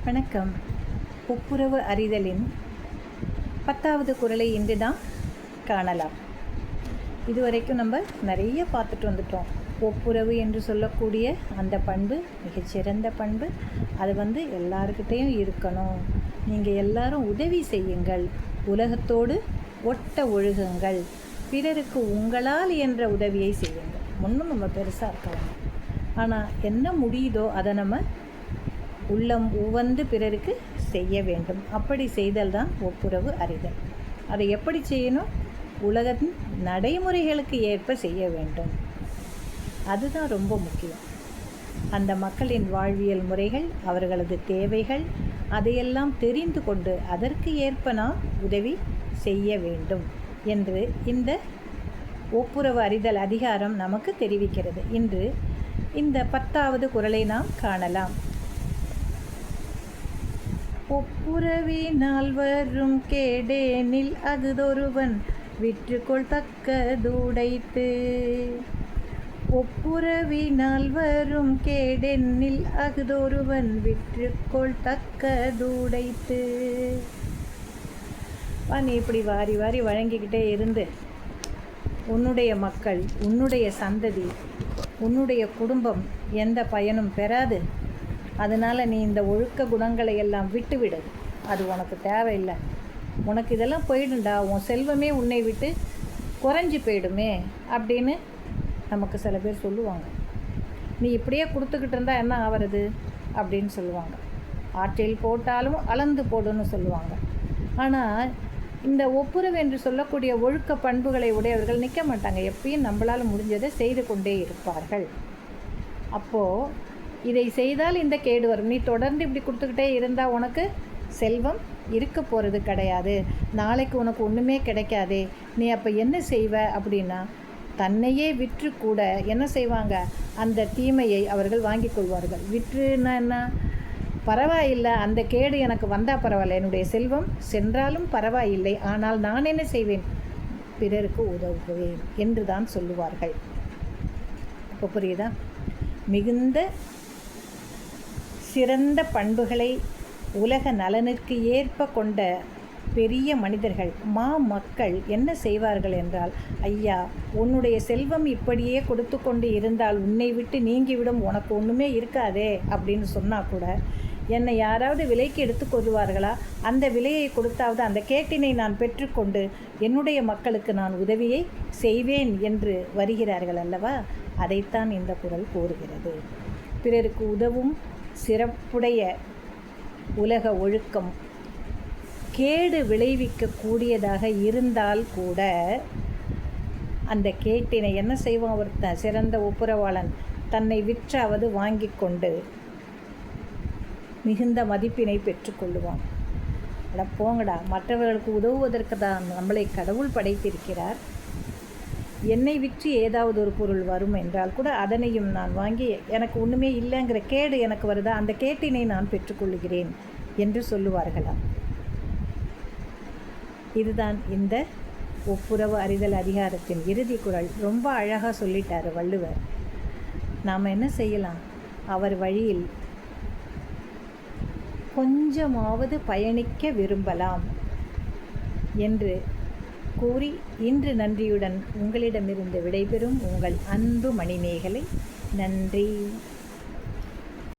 வணக்கம். ஒப்புரவு அறிதலின் 10வது குறளை இன்று நாம் காணலாம். இதுவரைக்கும் நம்ம நிறைய பார்த்துட்டு வந்துட்டோம். ஒப்புரவு என்று சொல்லக்கூடிய அந்த பண்பு மிகச்சிறந்த பண்பு. அது எல்லாருக்கிட்டேயும் இருக்கணும். நீங்கள் எல்லாரும் உதவி செய்யுங்கள், உலகத்தோடு ஒட்ட ஒழுகுங்கள், பிறருக்கு உங்களால் என்ற உதவியை செய்யுங்கள். ஒன்றும் நம்ம பெருசாக இருக்கலாம், ஆனால் என்ன முடியுதோ அதை நம்ம உள்ளம் உவந்து பிறருக்கு செய்ய வேண்டும். அப்படி செய்தல் தான் ஒப்புரவு அறிதல். அதை எப்படி செய்யணும்? உலகத்தின் நடைமுறைகளுக்கு ஏற்ப செய்ய வேண்டும். அதுதான் ரொம்ப முக்கியம். அந்த மக்களின் வாழ்வியல் முறைகள், அவர்களது தேவைகள், அதையெல்லாம் தெரிந்து கொண்டு அதற்கு ஏற்ப நாம் உதவி செய்ய வேண்டும் என்று இந்த ஒப்புரவு அறிதல் அதிகாரம் நமக்கு தெரிவிக்கிறது. இன்று இந்த 10வது குறளை நாம் காணலாம். ஒப்புரவினால் வரும் கேடேனில் அகுதொருவன் விற்றுக்கொள் தக்கதுடைத்து. ஒப்புரவினால் வரும் கேடென்னில் அகுதொருவன் விற்றுக்கொள் தக்கதுடைத்து. நீ இப்படி வாரி வாரி வழங்கிக்கிட்டே இருந்து உன்னுடைய மக்கள், உன்னுடைய சந்ததி, உன்னுடைய குடும்பம் எந்த பயனும் பெறாது. அதனால் நீ இந்த ஒழுக்க குணங்களை எல்லாம் விட்டுவிடு. அது உனக்கு தேவையில்லை. உனக்கு இதெல்லாம் போயிடுண்டா, உன் செல்வமே உன்னை விட்டு குறைஞ்சி போயிடுமே அப்படின்னு நமக்கு சில பேர் சொல்லுவாங்க. நீ இப்படியே கொடுத்துக்கிட்டு இருந்தால் என்ன ஆகிறது அப்படின்னு சொல்லுவாங்க. ஆற்றில் போட்டாலும் அளந்து போடுன்னு சொல்லுவாங்க. ஆனால் இந்த ஒப்புரவு என்று சொல்லக்கூடிய ஒழுக்க பண்புகளை உடையவர்கள் நிற்க மாட்டாங்க. எப்பயும் நம்மளால் முடிஞ்சதை செய்து கொண்டே இருப்பார்கள். அப்போது இதை செய்தால் இந்த கேடு வரும். நீ தொடர்ந்து இப்படி கொடுத்துக்கிட்டே இருந்தால் உனக்கு செல்வம் இருக்க போகிறது கிடையாது. நாளைக்கு உனக்கு ஒன்றுமே கிடைக்காதே. நீ அப்போ என்ன செய்வ அப்படின்னா, தன்னையே விற்று கூட என்ன செய்வாங்க, அந்த தீமையை அவர்கள் வாங்கி கொள்வார்கள். விற்றுன்னா என்ன, பரவாயில்லை, அந்த கேடு எனக்கு வந்தால் பரவாயில்லை, என்னுடைய செல்வம் சென்றாலும் பரவாயில்லை, ஆனால் நான் என்ன செய்வேன், பிறருக்கு உதவுவேன் என்று தான் சொல்லுவார்கள். இப்போ புரியுதா? மிகுந்த சிறந்த பண்புகளை உலக நலனுக்கு ஏற்ப கொண்ட பெரிய மனிதர்கள், மக்கள் என்ன செய்வார்கள் என்றால், ஐயா உன்னுடைய செல்வம் இப்படியே கொடுத்து கொண்டு இருந்தால் உன்னை விட்டு நீங்கிவிடும், உனக்கு ஒன்றுமே இருக்காதே அப்படின்னு சொன்னால் கூட என்னை யாராவது விலைக்கு எடுத்துக்கொள்வார்களா? அந்த விலையை கொடுத்தாவது அந்த கேட்டினை நான் பெற்றுக்கொண்டு என்னுடைய மக்களுக்கு நான் உதவியை செய்வேன் என்று வருகிறார்கள் அல்லவா? அதைத்தான் இந்த குறள் கூறுகிறது. பிறருக்கு உதவும் சிறப்புடைய உலக ஒழுக்கம் கேடு விளைவிக்கக்கூடியதாக இருந்தால் கூட அந்த கேட்டினை என்ன செய்வான் ஒருத்தன் சிறந்த ஒப்புரவாளன், தன்னை விற்றாவது வாங்கி கொண்டு மிகுந்த மதிப்பினை பெற்றுக்கொள்ளுவான். அட போங்கடா, மற்றவர்களுக்கு உதவுவதற்கு தான் நம்மளை கடவுள் படைத்திருக்கிறார். என்னை விற்று ஏதாவது ஒரு பொருள் வரும் என்றால் கூட அதனையும் நான் வாங்கி எனக்கு ஒன்றுமே இல்லைங்கிற கேடு எனக்கு வருதா, அந்த கேட்டினை நான் பெற்றுக்கொள்கிறேன் என்று சொல்லுவார்களாம். இதுதான் இந்த ஒப்புரவு அறிதல் அதிகாரத்தின் இறுதி குறள். ரொம்ப அழகாக சொல்லிட்டார் வள்ளுவர். நாம் என்ன செய்யலாம், அவர் வழியில் கொஞ்சமாவது பயணிக்க விரும்பலாம் என்று கூறி இன்று நன்றியுடன் உங்களிடமிருந்து விடைபெறும் உங்கள் அன்பு மணிமேகலை. நன்றி.